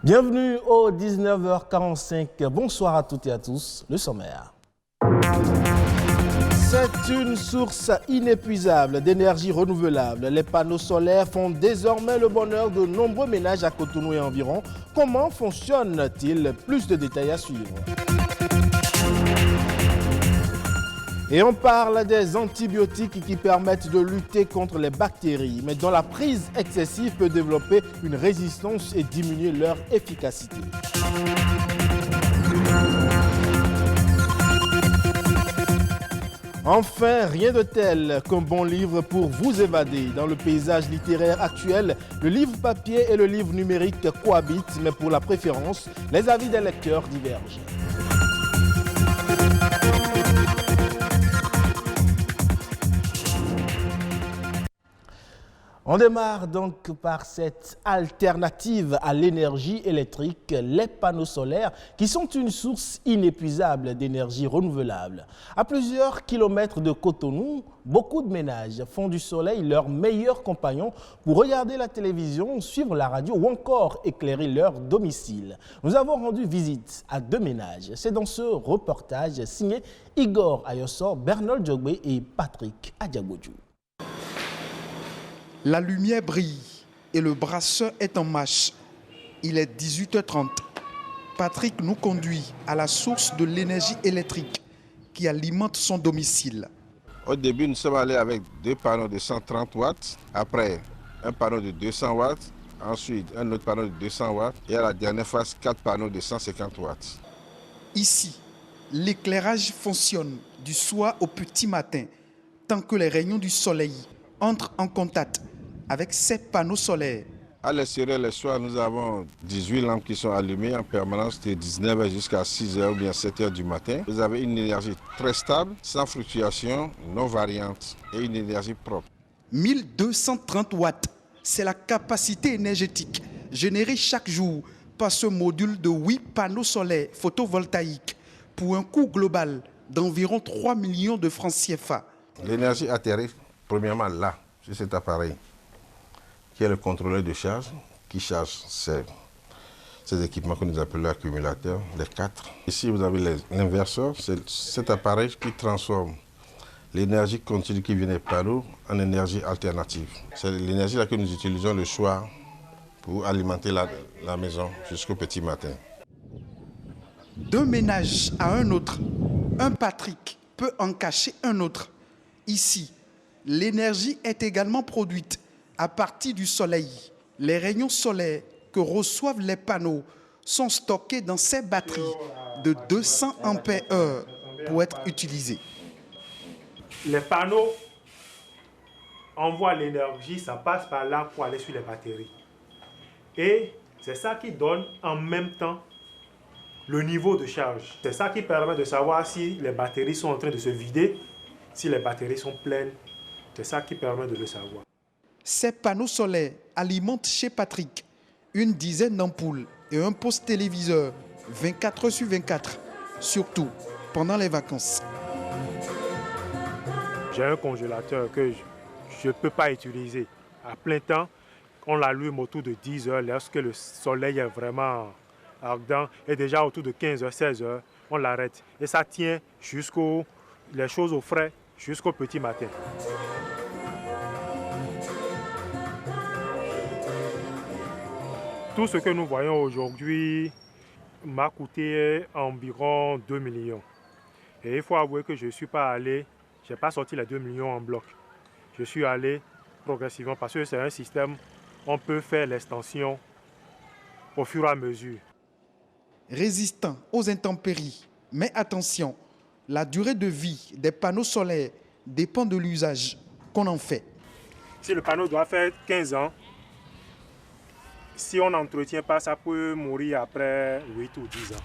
Bienvenue au 19h45. Bonsoir à toutes et à tous. Le sommaire. C'est une source inépuisable d'énergie renouvelable. Les panneaux solaires font désormais le bonheur de nombreux ménages à Cotonou et environ. Comment fonctionne-t-il? Plus de détails à suivre. Et on parle des antibiotiques qui permettent de lutter contre les bactéries, mais dont la prise excessive peut développer une résistance et diminuer leur efficacité. Enfin, rien de tel qu'un bon livre pour vous évader. Dans le paysage littéraire actuel, le livre papier et le livre numérique cohabitent, mais pour la préférence, les avis des lecteurs divergent. On démarre donc par cette alternative à l'énergie électrique, les panneaux solaires, qui sont une source inépuisable d'énergie renouvelable. À plusieurs kilomètres de Cotonou, beaucoup de ménages font du soleil leur meilleur compagnon pour regarder la télévision, suivre la radio ou encore éclairer leur domicile. Nous avons rendu visite à deux ménages. C'est dans ce reportage signé Igor Ayossor, Bernard Djogbe et Patrick Adjagbodjou. La lumière brille et le brasseur est en marche. Il est 18h30. Patrick nous conduit à la source de l'énergie électrique qui alimente son domicile. Au début, nous sommes allés avec deux panneaux de 130 watts, après un panneau de 200 watts, ensuite un autre panneau de 200 watts et à la dernière phase, 4 panneaux de 150 watts. Ici, l'éclairage fonctionne du soir au petit matin tant que les rayons du soleil entrent en contact avec ces panneaux solaires. À l'extérieur, le soir, nous avons 18 lampes qui sont allumées en permanence de 19h jusqu'à 6h ou bien 7h du matin. Vous avez une énergie très stable, sans fluctuation, non variante et une énergie propre. 1230 watts, c'est la capacité énergétique générée chaque jour par ce module de 8 panneaux solaires photovoltaïques pour un coût global d'environ 3 millions de francs CFA. L'énergie atterrit premièrement là, sur cet appareil, qui est le contrôleur de charge, qui charge ces équipements que nous appelons accumulateurs, les 4. Ici, vous avez l'inverseur, c'est cet appareil qui transforme l'énergie continue qui vient des panneaux en énergie alternative. C'est l'énergie que nous utilisons le soir pour alimenter la maison jusqu'au petit matin. D'un ménage à un autre, un Patrick peut en cacher un autre. Ici, l'énergie est également produite à partir du soleil. Les rayons solaires que reçoivent les panneaux sont stockés dans ces batteries de 200 ampères pour être utilisés. Les panneaux envoient l'énergie, ça passe par là pour aller sur les batteries. Et c'est ça qui donne en même temps le niveau de charge. C'est ça qui permet de savoir si les batteries sont en train de se vider, si les batteries sont pleines. C'est ça qui permet de le savoir. Ces panneaux solaires alimentent chez Patrick une dizaine d'ampoules et un poste téléviseur 24 heures sur 24, surtout pendant les vacances. J'ai un congélateur que je ne peux pas utiliser à plein temps. On l'allume autour de 10 heures lorsque le soleil est vraiment ardent. Et déjà autour de 15 heures, 16 heures, on l'arrête. Et ça tient les choses au frais jusqu'au petit matin. Tout ce que nous voyons aujourd'hui m'a coûté environ 2 millions. Et il faut avouer que je ne suis pas allé, je n'ai pas sorti les 2 millions en bloc. Je suis allé progressivement parce que c'est un système, on peut faire l'extension au fur et à mesure. Résistant aux intempéries, mais attention, la durée de vie des panneaux solaires dépend de l'usage qu'on en fait. Si le panneau doit faire 15 ans, si on n'entretient pas, ça peut mourir après 8 ou 10 ans.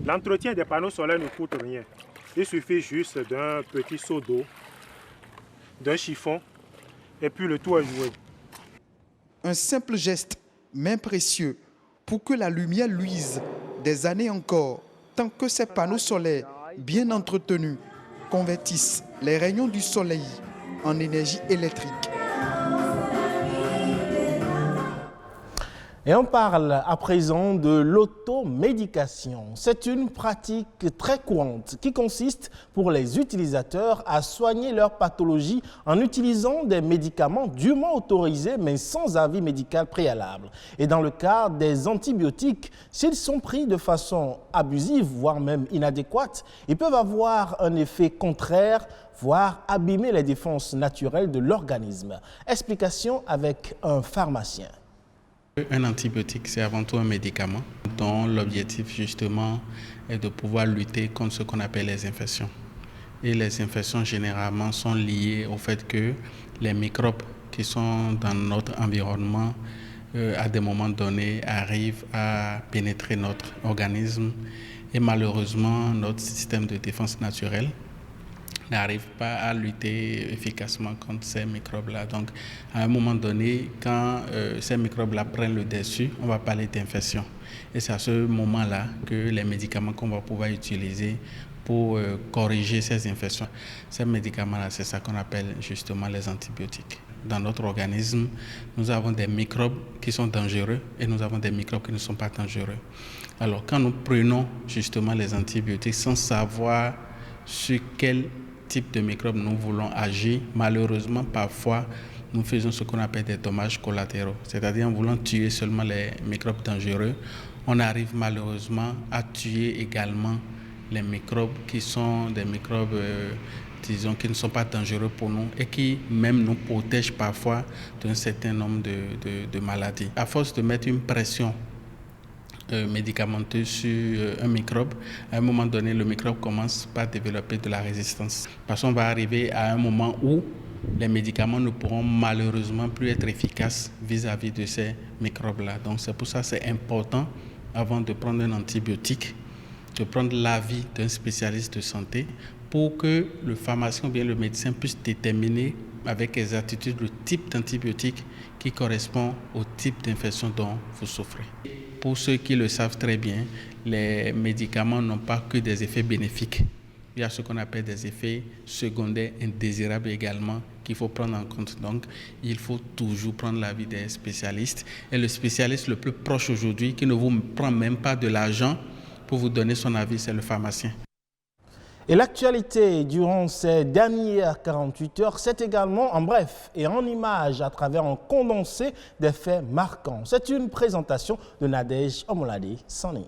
L'entretien des panneaux solaires ne coûte rien. Il suffit juste d'un petit seau d'eau, d'un chiffon, et puis le tout est joué. Un simple geste, mais précieux, pour que la lumière luise des années encore, tant que ces panneaux solaires bien entretenus convertissent les rayons du soleil en énergie électrique. Et on parle à présent de l'automédication. C'est une pratique très courante qui consiste pour les utilisateurs à soigner leur pathologie en utilisant des médicaments dûment autorisés mais sans avis médical préalable. Et dans le cas des antibiotiques, s'ils sont pris de façon abusive, voire même inadéquate, ils peuvent avoir un effet contraire, voire abîmer les défenses naturelles de l'organisme. Explication avec un pharmacien. Un antibiotique, c'est avant tout un médicament dont l'objectif justement est de pouvoir lutter contre ce qu'on appelle les infections. Et les infections généralement sont liées au fait que les microbes qui sont dans notre environnement à des moments donnés arrivent à pénétrer notre organisme et malheureusement notre système de défense naturelle n'arrive pas à lutter efficacement contre ces microbes-là. Donc, à un moment donné, quand ces microbes-là prennent le dessus, on va parler d'infection. Et c'est à ce moment-là que les médicaments qu'on va pouvoir utiliser pour corriger ces infections, ces médicaments-là, c'est ça qu'on appelle justement les antibiotiques. Dans notre organisme, nous avons des microbes qui sont dangereux et nous avons des microbes qui ne sont pas dangereux. Alors, quand nous prenons justement les antibiotiques sans savoir sur quel type de microbes nous voulons agir, malheureusement, parfois, nous faisons ce qu'on appelle des dommages collatéraux. C'est-à-dire, en voulant tuer seulement les microbes dangereux, on arrive malheureusement à tuer également les microbes qui sont des microbes, disons, qui ne sont pas dangereux pour nous et qui même nous protègent parfois d'un certain nombre de maladies. À force de mettre une pression médicamenteuse sur un microbe, à un moment donné, le microbe commence par développer de la résistance. Parce qu'on va arriver à un moment où les médicaments ne pourront malheureusement plus être efficaces vis-à-vis de ces microbes-là. Donc c'est pour ça que c'est important, avant de prendre un antibiotique, de prendre l'avis d'un spécialiste de santé pour que le pharmacien ou bien le médecin puisse déterminer avec exactitude le type d'antibiotique qui correspond au type d'infection dont vous souffrez. Pour ceux qui le savent très bien, les médicaments n'ont pas que des effets bénéfiques. Il y a ce qu'on appelle des effets secondaires indésirables également qu'il faut prendre en compte. Donc, il faut toujours prendre l'avis des spécialistes. Et le spécialiste le plus proche aujourd'hui, qui ne vous prend même pas de l'argent pour vous donner son avis, c'est le pharmacien. Et l'actualité durant ces dernières 48 heures, c'est également en bref et en images à travers un condensé des faits marquants. C'est une présentation de Nadège Omolade Sani.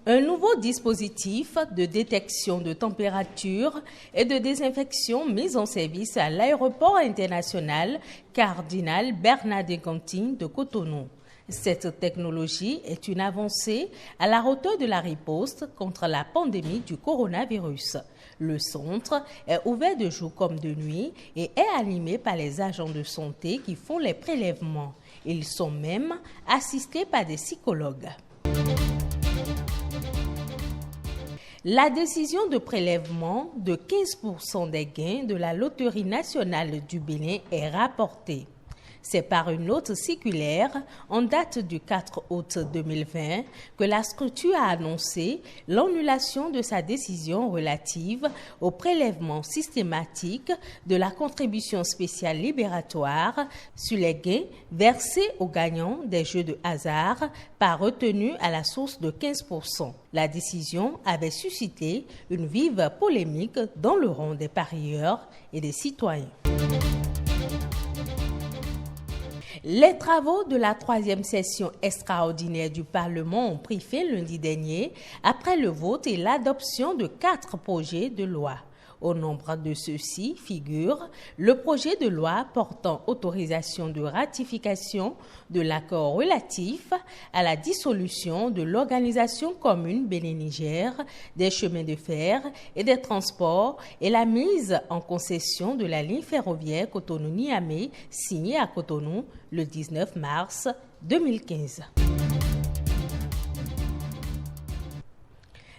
Un nouveau dispositif de détection de température et de désinfection mis en service à l'aéroport international Cardinal Bernardin Conti de Cotonou. Cette technologie est une avancée à la hauteur de la riposte contre la pandémie du coronavirus. Le centre est ouvert de jour comme de nuit et est animé par les agents de santé qui font les prélèvements. Ils sont même assistés par des psychologues. La décision de prélèvement de 15% des gains de la Loterie nationale du Bénin est rapportée. C'est par une note circulaire en date du 4 août 2020 que la structure a annoncé l'annulation de sa décision relative au prélèvement systématique de la contribution spéciale libératoire sur les gains versés aux gagnants des jeux de hasard par retenue à la source de 15%. La décision avait suscité une vive polémique dans le rang des parieurs et des citoyens. Les travaux de la 3e session extraordinaire du Parlement ont pris fin lundi dernier après le vote et l'adoption de 4 projets de loi. Au nombre de ceux-ci figure le projet de loi portant autorisation de ratification de l'accord relatif à la dissolution de l'organisation commune Bénin-Niger, des chemins de fer et des transports et la mise en concession de la ligne ferroviaire Cotonou-Niamey signée à Cotonou le 19 mars 2015.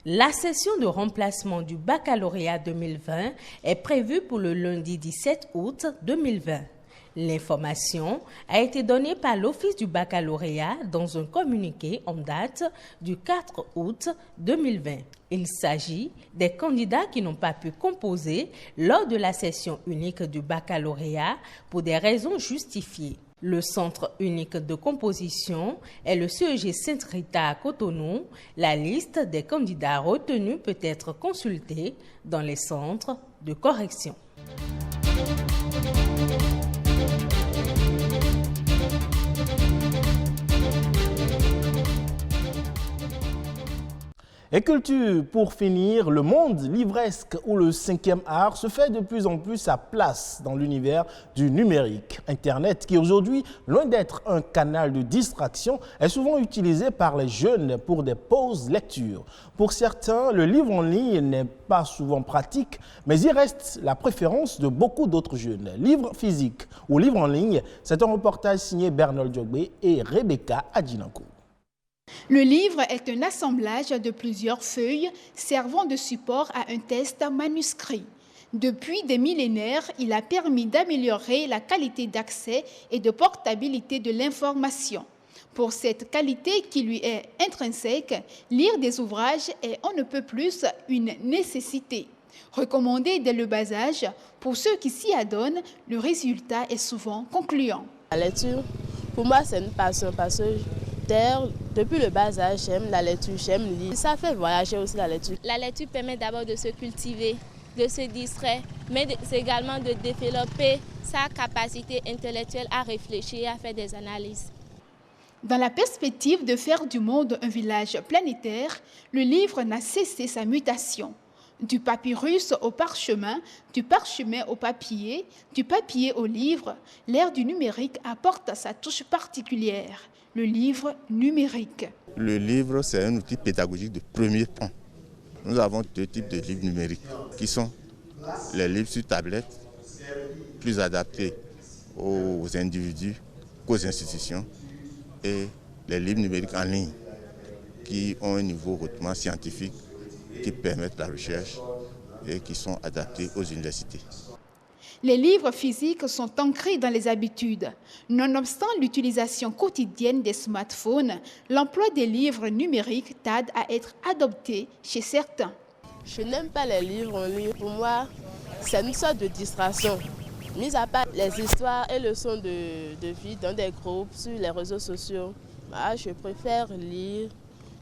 La session de remplacement du baccalauréat 2020 est prévue pour le lundi 17 août 2020. L'information a été donnée par l'Office du baccalauréat dans un communiqué en date du 4 août 2020. Il s'agit des candidats qui n'ont pas pu composer lors de la session unique du baccalauréat pour des raisons justifiées. Le centre unique de composition est le CEG Sainte-Rita à Cotonou. La liste des candidats retenus peut être consultée dans les centres de correction. Et culture, pour finir, le monde livresque ou le 5e art se fait de plus en plus sa place dans l'univers du numérique. Internet, qui aujourd'hui, loin d'être un canal de distraction, est souvent utilisé par les jeunes pour des pauses lecture. Pour certains, le livre en ligne n'est pas souvent pratique, mais il reste la préférence de beaucoup d'autres jeunes. Livre physique ou livre en ligne, c'est un reportage signé Bernard Diogbe et Rebecca Adjinanko. Le livre est un assemblage de plusieurs feuilles servant de support à un texte manuscrit. Depuis des millénaires, il a permis d'améliorer la qualité d'accès et de portabilité de l'information. Pour cette qualité qui lui est intrinsèque, lire des ouvrages est on ne peut plus une nécessité. Recommandé dès le bas âge, pour ceux qui s'y adonnent, le résultat est souvent concluant. La lecture, pour moi, c'est une passion parce que depuis le bas âge, j'aime la lecture, j'aime lire. Ça fait voyager aussi la lecture. La lecture permet d'abord de se cultiver, de se distraire, mais c'est également de développer sa capacité intellectuelle à réfléchir et à faire des analyses. Dans la perspective de faire du monde un village planétaire, le livre n'a cessé sa mutation. Du papyrus au parchemin, du parchemin au papier au livre, l'ère du numérique apporte sa touche particulière. Le livre numérique. Le livre, c'est un outil pédagogique de premier plan. Nous avons deux types de livres numériques qui sont les livres sur tablette, plus adaptés aux individus qu'aux institutions, et les livres numériques en ligne qui ont un niveau hautement scientifique, qui permettent la recherche et qui sont adaptés aux universités. Les livres physiques sont ancrés dans les habitudes. Nonobstant l'utilisation quotidienne des smartphones, l'emploi des livres numériques tarde à être adopté chez certains. Je n'aime pas les livres en ligne. Pour moi, c'est une sorte de distraction. Mis à part les histoires et leçons de vie dans des groupes sur les réseaux sociaux, je préfère lire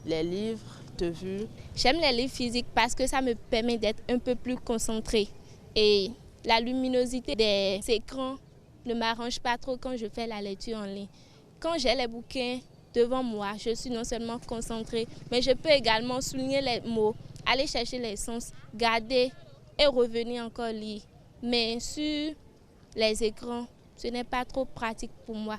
les livres de vue. J'aime les livres physiques parce que ça me permet d'être un peu plus concentrée. Et la luminosité des écrans ne m'arrange pas trop quand je fais la lecture en ligne. Quand j'ai les bouquins devant moi, je suis non seulement concentrée, mais je peux également souligner les mots, aller chercher les sens, garder et revenir encore lire. Mais sur les écrans, ce n'est pas trop pratique pour moi.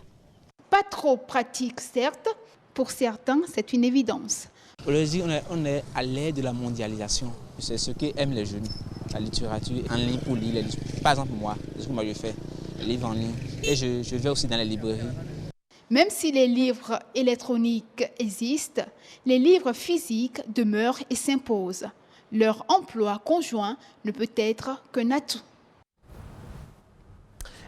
Pas trop pratique, certes. Pour certains, c'est une évidence. Aujourd'hui, on est à l'ère de la mondialisation. C'est ce qu'aiment les jeunes. La littérature en ligne pour lire les livres. Par exemple, moi, ce que moi je fais, les livres en ligne. Et je vais aussi dans les librairies. Même si les livres électroniques existent, les livres physiques demeurent et s'imposent. Leur emploi conjoint ne peut être qu'un atout.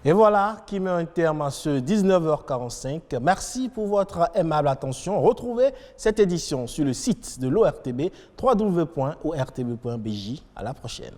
Et voilà qui met un terme à ce 19h45. Merci pour votre aimable attention. Retrouvez cette édition sur le site de l'ORTB, www.ortb.bj. À la prochaine.